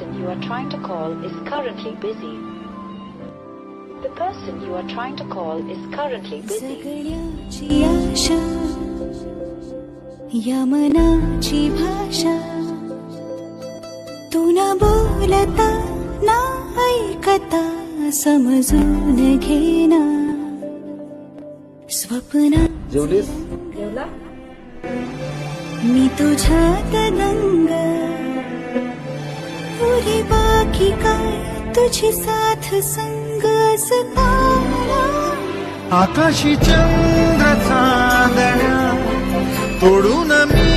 person you are trying to call is currently busy. The person you are trying to call is currently busy. जगण्याची आशा या मनाची भाषा तू न बोलता ना ऐकता समजून घेना स्वप्न जेवलीस? मी तुझ्यात दंग पुरी बाकी काय तुझी साथ संग असताना आकाशी चंद्र चांदण्या तोडून मी